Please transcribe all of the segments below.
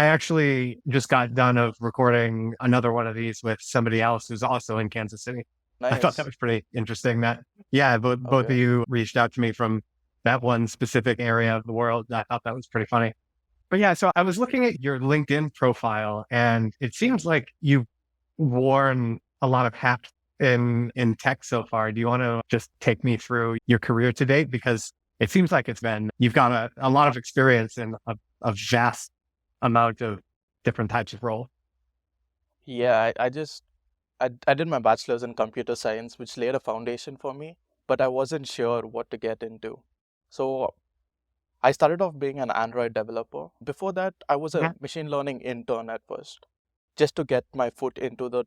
I actually just got done of recording another one of these with somebody else who's also in Kansas City. I thought that Nice. was pretty interesting that, yeah, both of Okay. you reached out to me from that one specific area of the world. I thought that was pretty funny. But yeah, so I was looking at your LinkedIn profile and it seems Mhm. like you've worn a lot of hats in tech so far. Do you want to just take me through your career to date? Because it seems like you've got a lot of experience in a vast amount of different types of role. Yeah, I did my bachelor's in computer science, which laid a foundation for me, but I wasn't sure what to get into. So I started off being an Android developer. Before that, I was a Yeah. machine learning intern at first, just to get my foot into the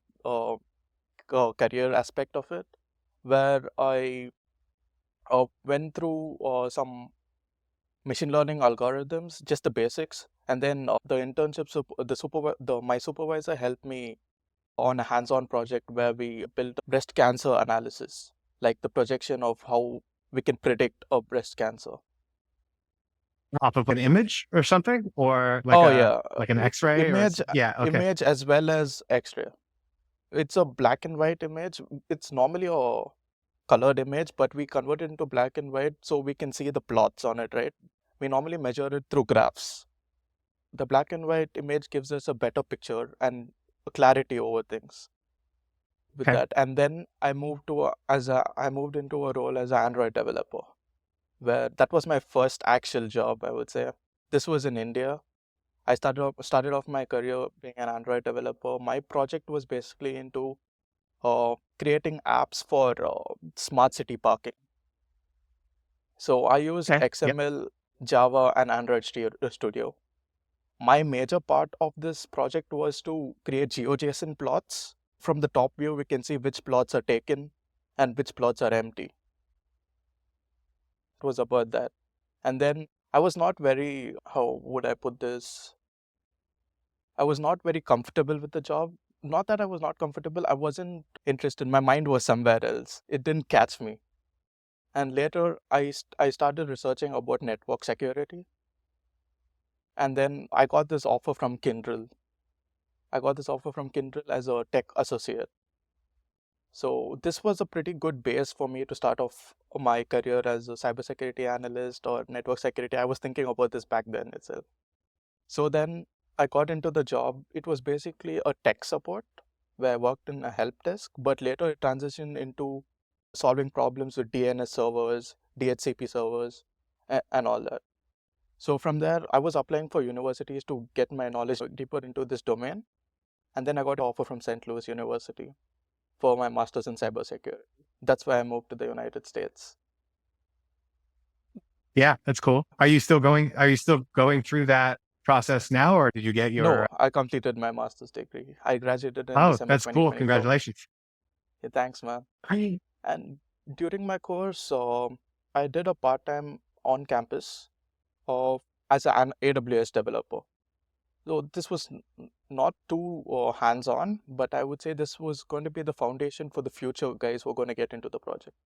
career aspect of it, where I went through some machine learning algorithms, just the basics, and then the internship, my supervisor helped me on a hands-on project where we built breast cancer analysis, like the projection of how we can predict a breast cancer. Off of an image or something, or Oh yeah, like an X-ray yeah, okay. image as well as X-ray. It's a black and white image. It's normally a colored image, but we convert it into black and white so we can see the plots on it, right? We normally measure it through graphs. The black and white image gives us a better picture and clarity over things with Okay. that. And then I moved into a role as an Android developer, where that was my first actual job, I would say. This was in India. I started off my career being an Android developer. My project was basically into creating apps for smart city parking. So I used Okay. Yep. XML, Java, and Android Studio. My major part of this project was to create GeoJSON plots. From the top view, we can see which plots are taken and which plots are empty. It was about that. And then I was not very, how would I put this? I was not very comfortable with the job. Not that I was not comfortable, I wasn't interested. My mind was somewhere else. It didn't catch me. And later, I started researching about network security. And then I got this offer from Kindle. I got this offer from Kindle as a tech associate. So this was a pretty good base for me to start off my career as a cybersecurity analyst or network security. I was thinking about this back then itself. So then I got into the job. It was basically a tech support where I worked in a help desk, but later it transitioned into solving problems with DNS servers, DHCP servers, and all that. So from there, I was applying for universities to get my knowledge deeper into this domain. And then I got an offer from St. Louis University for my master's in cybersecurity. That's why I moved to the United States. Yeah, that's cool. Are you still going through that process now, or did you get No, your I completed my master's degree. I graduated in oh, December that's cool. 2024. Congratulations. Yeah, thanks, man. Right. And during my course, I did a part-time on-campus uh, as an AWS developer. So this was not too hands-on, but I would say this was going to be the foundation for the future guys who are going to get into the project.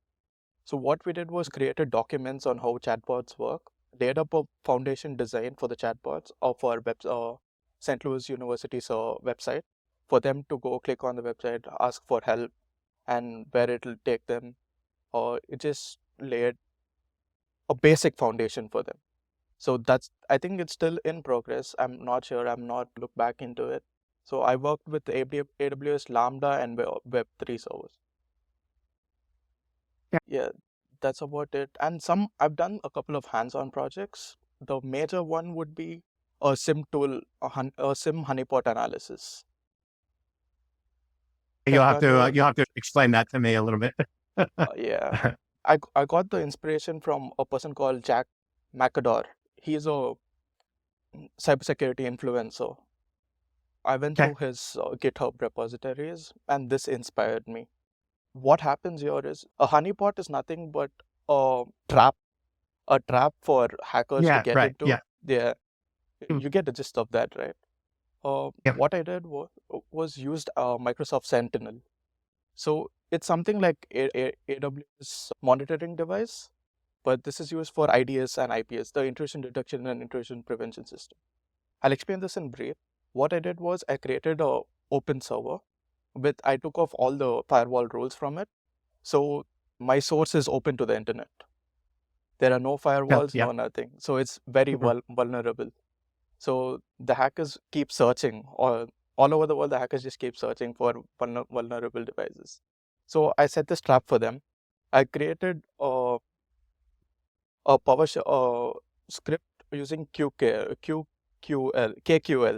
So what we did was created documents on how chatbots work, laid up a foundation design for the chatbots of our St. Louis University's website for them to go click on the website, ask for help, and where it'll take them. Or it just laid a basic foundation for them. So that's, I think it's still in progress. I'm not sure. I'm not looked back into it. So I worked with AWS Lambda and Web3 servers. Yeah. Yeah, that's about it. And I've done a couple of hands-on projects. The major one would be a SIM tool, a SIM honeypot analysis. Have done your, You'll have to explain that to me a little bit. yeah. I got the inspiration from a person called Jack McAdor. He's a cybersecurity influencer. I went Okay. through his GitHub repositories, and this inspired me. What happens here is a honeypot is nothing but a trap, a trap for hackers to Yeah, get right. into. Yeah. Yeah, Mm. you get the gist of that, right? Yep. What I did was used Microsoft Sentinel. So it's something like AWS monitoring device, but this is used for IDS and IPS, the intrusion detection and intrusion prevention system. I'll explain this in brief. What I did was I created a open server I took off all the firewall rules from it. So my source is open to the internet. There are no Yep. firewalls, Yep. no nothing. So it's very Mhm. vulnerable. So the hackers keep searching, or all over the world, the hackers just keep searching for vulnerable devices. So I set this trap for them. I created a script using KQL,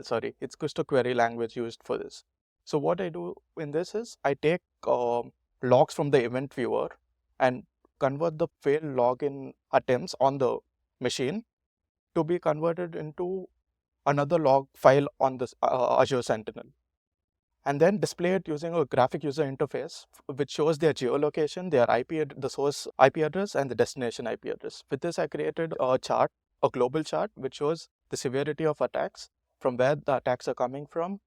sorry. It's just a query language used for this. So what I do in this is I take logs from the event viewer and convert the failed login attempts on the machine to be converted into another log file on this Azure Sentinel, and then display it using a graphic user interface which shows their geolocation, their the source IP address, and the destination IP address. With this, I created a global chart which shows the severity of attacks, from where the attacks are coming from,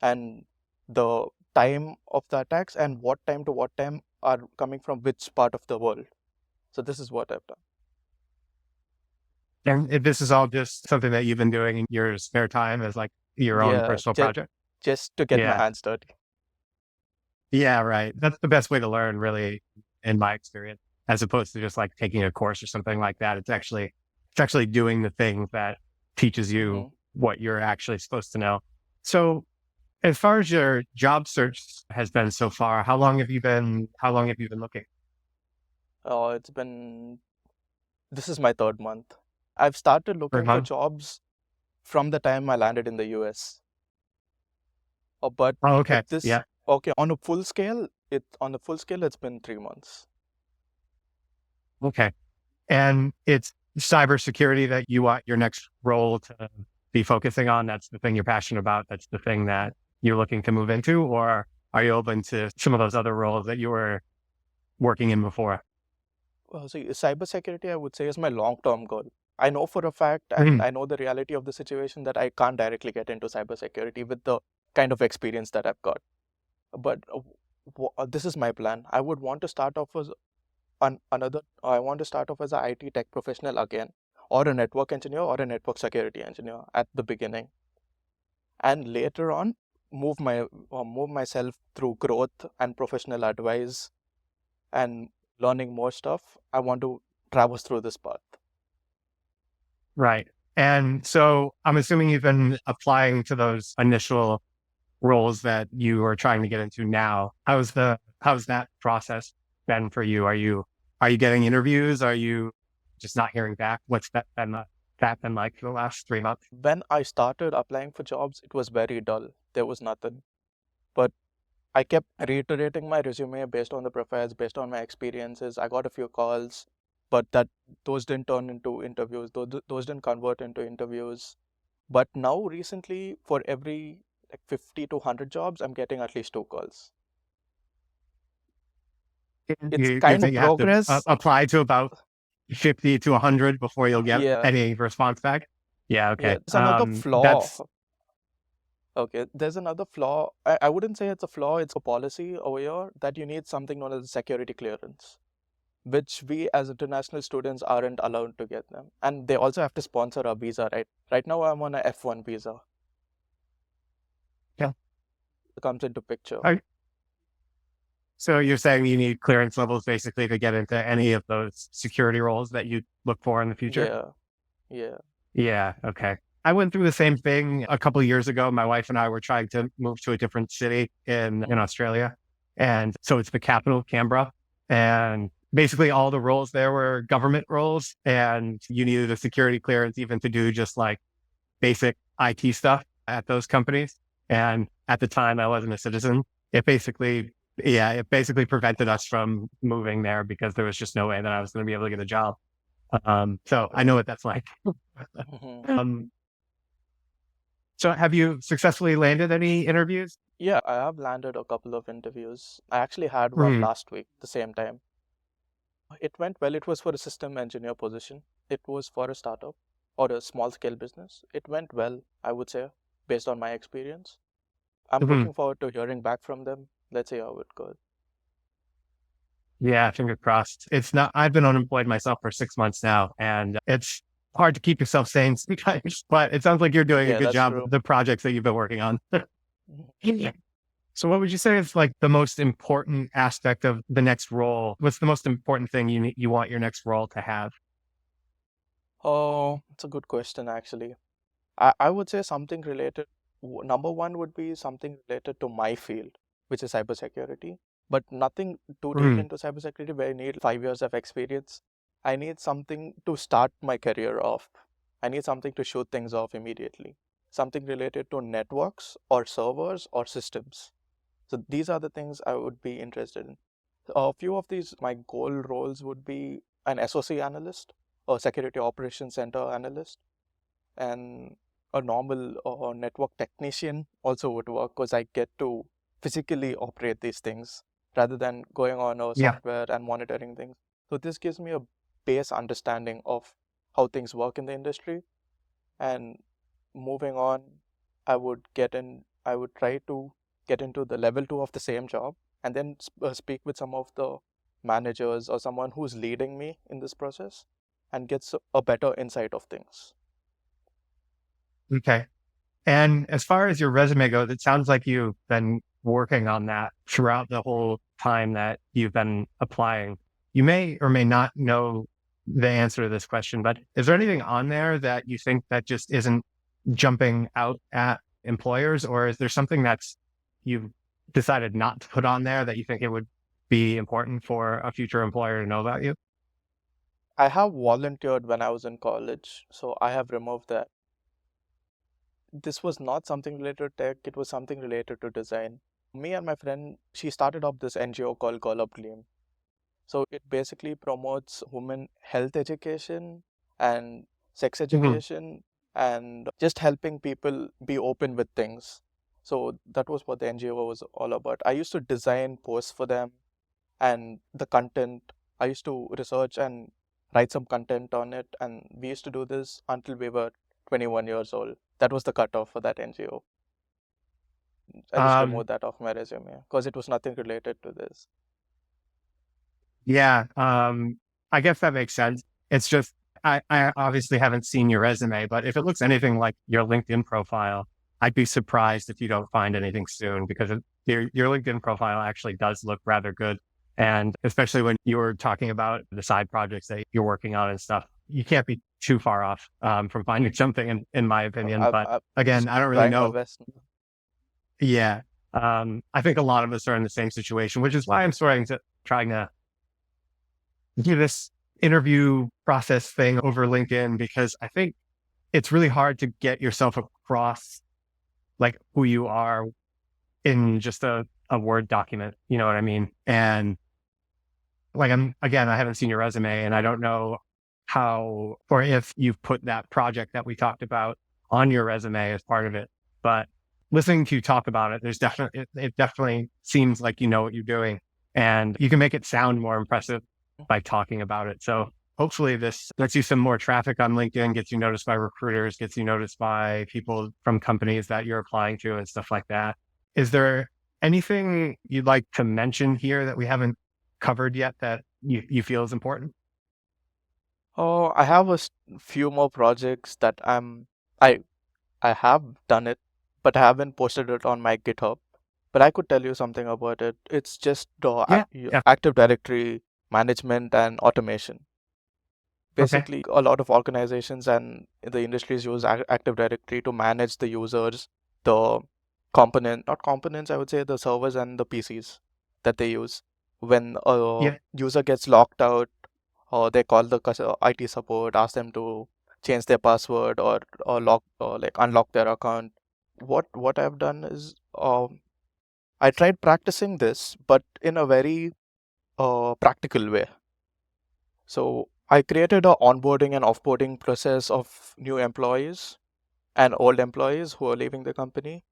and the time of the attacks, and what time to what time are coming from which part of the world. So this is what I've done. And this is all just something that you've been doing in your spare time as like your own Yeah, personal project? just to get my Yeah. hands dirty. Yeah, right. That's the best way to learn, really, in my experience, as opposed to just like taking a course or something like that. It's actually doing the thing that teaches you Hmm. what you're actually supposed to know. So as far as your job search has been so far, how long have you been looking? It's been This is my third month. I've started For a looking for month? jobs from the time I landed in the US. But Oh, okay. at this, Yeah. okay, on a full scale, it's been 3 months. Okay. And it's cybersecurity that you want your next role to be focusing on. That's the thing you're passionate about. That's the thing that you're looking to move into, or are you open to some of those other roles that you were working in before? Well, see, cybersecurity, I would say, is my long-term goal. I know for a fact, and Mhm. I know the reality of the situation, that I can't directly get into cybersecurity with the kind of experience that I've got. But this is my plan. I would want to start off as I want to start off as an IT tech professional again, or a network engineer, or a network security engineer at the beginning, and later on move myself through growth and professional advice and learning more stuff. I want to traverse through this path. Right. And so I'm assuming you've been applying to those initial roles that you are trying to get into now. How's that process been for you? Are you getting interviews? Are you just not hearing back? What's that been like for the last 3 months? When I started applying for jobs, it was very dull. There was nothing. But I kept reiterating my resume based on the profiles, based on my experiences. I got a few calls, but those didn't turn into interviews. Those didn't convert into interviews. But now recently, for every like 50 to 100 jobs, I'm getting at least 2 calls. It's You kind of think you have to progress. apply to about 50 to 100 before you'll get Yeah, any response back? Yeah. yeah. Okay. There's another That's flaw. Okay, there's another flaw. I wouldn't say it's a flaw, it's a policy over here that you need something known as security clearance, which we as international students aren't allowed to get them. And they also have to sponsor a visa, right? Right now I'm on a F1 visa. yeah. It comes into picture. So you're saying you need clearance levels basically to get into any of those security roles that you look for in the future? Yeah, yeah. Yeah. Okay. I went through the same thing a couple of years ago. My wife and I were trying to move to a different city in Hmm. Australia. And so it's the capital, Canberra. And basically all the roles there were government roles. And you needed a security clearance even to do just like basic IT stuff at those companies. And at the time I wasn't a citizen. It basically, yeah, it basically prevented us from moving there because there was just no way that I was going to be able to get a job. So I know Oh. what that's like. Hmm. um, so have you successfully landed any interviews? Yeah, I have landed a couple of interviews. I actually had one Hmm. last week, the same time. It went well. It was for a system engineer position. It was for a startup or a small scale business. It went well, I would say, based on my experience. I'm Mhm. looking forward to hearing back from them. Let's see how it goes. Yeah, fingers crossed. It's not, I've been unemployed myself for 6 months now, and it's hard to keep yourself sane sometimes, but it sounds like you're doing a Yeah, good that's job true. with the projects that you've been working on. Mhm. So what would you say is like the most important aspect of the next role? What's the most important thing you want your next role to have? Oh, it's a good question, actually. I would say something related. Number one would be something related to my field, which is cybersecurity, but nothing too deep Mm, into cybersecurity where I need 5 years of experience. I need something to start my career off. I need something to shoot things off immediately. Something related to networks or servers or systems. So these are the things I would be interested in. A few of these, my goal roles would be an SOC analyst, a security operations center analyst, and a normal network technician also would work because I get to physically operate these things rather than going on a yeah. software and monitoring things. So this gives me a base understanding of how things work in the industry. And moving on, I would try to get into the level 2 of the same job, and then speak with some of the managers or someone who's leading me in this process and gets a better insight of things. Okay. And as far as your resume goes, it sounds like you've been working on that throughout the whole time that you've been applying. You may or may not know the answer to this question, but is there anything on there that you think that just isn't jumping out at employers, or is there something that's you've decided not to put on there that you think it would be important for a future employer to know about you? I have volunteered when I was in college, so I have removed that. This was not something related to tech, it was something related to design. Me and my friend, she started up this NGO called Call Up Gleam. So it basically promotes women health education and sex Mhm. education and just helping people be open with things. So that was what the NGO was all about. I used to design posts for them and the content. I used to research and write some content on it. And we used to do this until we were 21 years old. That was the cutoff for that NGO. I just Um, removed that off my resume because it was nothing related to this. Yeah, I guess that makes sense. It's just I obviously haven't seen your resume, but if it looks anything like your LinkedIn profile, I'd be surprised if you don't find anything soon because your LinkedIn profile actually does look rather good. And especially when you were talking about the side projects that you're working on and stuff, you can't be too far off from finding something in my opinion. But I'm again, just I don't really trying my know. best. Yeah. I think a lot of us are in the same situation, which is why I'm trying to do this interview process thing over LinkedIn because I think it's really hard to get yourself across like who you are in just a Word document. You know what I mean? And like I haven't seen your resume and I don't know how or if you've put that project that we talked about on your resume as part of it. But listening to you talk about it, it definitely seems like you know what you're doing and you can make it sound more impressive by talking about it. So hopefully this gets you some more traffic on LinkedIn, gets you noticed by recruiters, gets you noticed by people from companies that you're applying to and stuff like that. Is there anything you'd like to mention here that we haven't covered yet that you feel is important? Oh, I have few more projects that I I have done it, but I haven't posted it on my GitHub. But I could tell you something about it. It's just Yeah. Yeah. Active Directory management and automation. Okay. Basically, a lot of organizations and the industries use Active Directory to manage the users, the not components, I would say the servers and the PCs that they use. When a Yeah. user gets locked out, or they call the IT support, ask them to change their password or lock or like unlock their account. What I've done is I tried practicing this, but in a very practical way. So I created a onboarding and offboarding process of new employees and old employees who are leaving the company.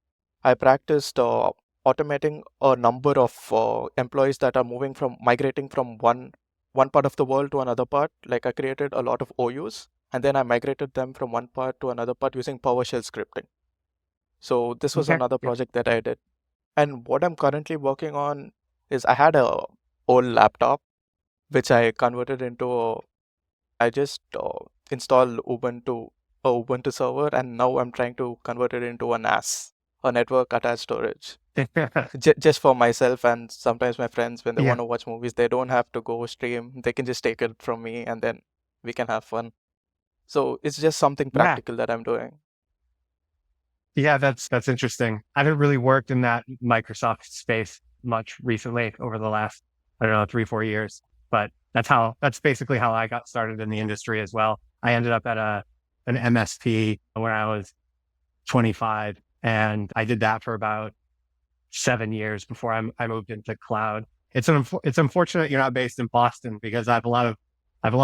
I practiced automating a number of employees that are migrating from one part of the world to another part. Like I created a lot of OUs and then I migrated them from one part to another part using PowerShell scripting. So this was Okay. another Yeah. project that I did. And what I'm currently working on is I had a old laptop which I converted into I just install Ubuntu server, and now I'm trying to convert it into a NAS, a network attached storage. Just for myself and sometimes my friends, when they Yeah. want to watch movies, they don't have to go stream. They can just take it from me, and then we can have fun. So it's just something Yeah. practical that I'm doing. Yeah, that's interesting. I haven't really worked in that Microsoft space much recently over the last, I don't know, 3, 4 years. But that's basically how I got started in the industry as well. I ended up at an MSP when I was 25, and I did that for about 7 years before I moved into cloud. It's unfortunate you're not based in Boston because I have a lot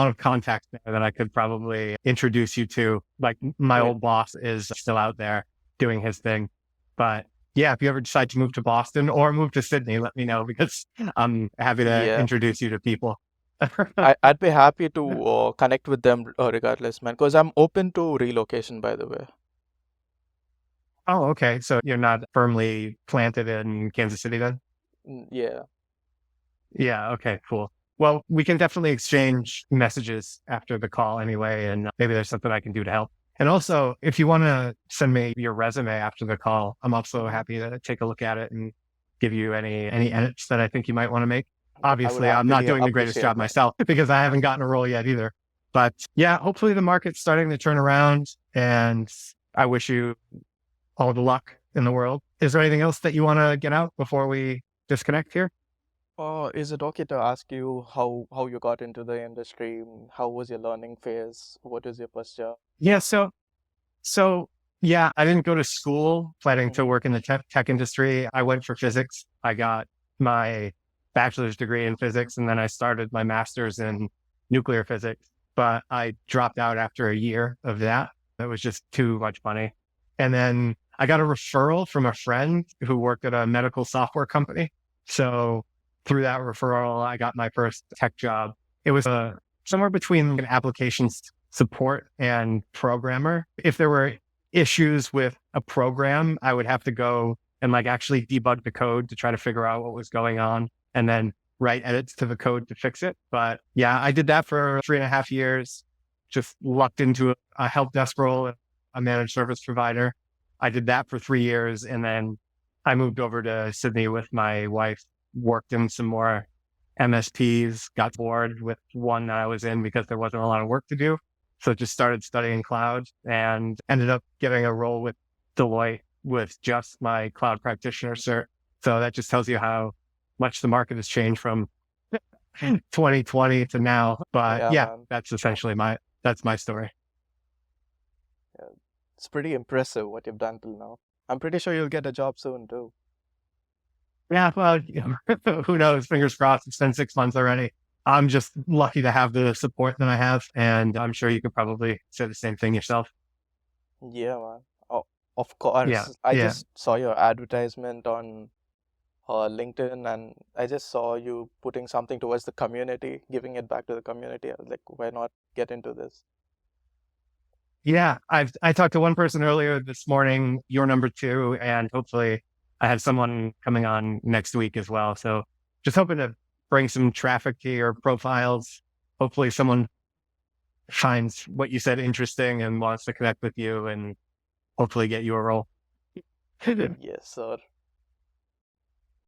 of contacts there that I could probably introduce you to. Like my Wait, old boss is still out there doing his thing. But yeah, if you ever decide to move to Boston or move to Sydney, let me know because I'm happy to yeah, introduce you to people. I'd be happy to connect with them regardless, man, because I'm open to relocation, by the way. Oh, okay. So you're not firmly planted in Kansas City then? Yeah. Yeah. Okay. Cool. Well, we can definitely exchange messages after the call anyway, and maybe there's something I can do to help. And also, if you want to send me your resume after the call, I'm also Mhm. happy to take a look at it and give you any edits that I think you might want to make. I would Obviously, I'm not really doing the greatest appreciate, job man. myself because I haven't gotten a role yet either. But yeah, hopefully the market's starting to turn around, and I wish you all the luck in the world. Is there anything else that you want to get out before we disconnect here? Is it okay to ask you how you got into the industry? How was your learning phase? What is your first job? Yeah, so yeah, I didn't go to school planning to Mhm. work in the tech industry. I went for physics. I got my bachelor's degree in physics, and then I started my master's in nuclear physics. But I dropped out after a year of that. That was just too much money. And then I got a referral from a friend who worked at a medical software company. So through that referral, I got my first tech job. It was somewhere between an applications support and programmer. If there were issues with a program, I would have to go and like actually debug the code to try to figure out what was going on and then write edits to the code to fix it. But yeah, I did that for 3.5 years, just lucked into a help desk role at a managed service provider. I did that for 3 years. And then I moved over to Sydney with my wife, worked in some more MSPs, got bored with one that I was in because there wasn't a lot of work to do. So just started studying cloud and ended up getting a role with Deloitte with just my cloud practitioner cert. So that just tells you how much the market has changed from 2020 to now. But Yeah, yeah, man. that's my story. Yeah. It's pretty impressive what you've done till now. I'm pretty sure you'll get a job soon too. Yeah, well, who knows? Fingers crossed. It's been 6 months already. I'm just lucky to have the support that I have, and I'm sure you could probably say the same thing yourself. Yeah, man. Oh, of Yeah, course. I yeah. just saw your advertisement on LinkedIn, and I just saw you putting something towards the community, giving it back to the community. I was like, why not get into this? Yeah, I talked to one person earlier this morning, you're number two, and hopefully I have someone coming on next week as well. So just hoping to bring some traffic to your profiles. Hopefully someone finds what you said interesting and wants to connect with you and hopefully get you a role. Yes, sir.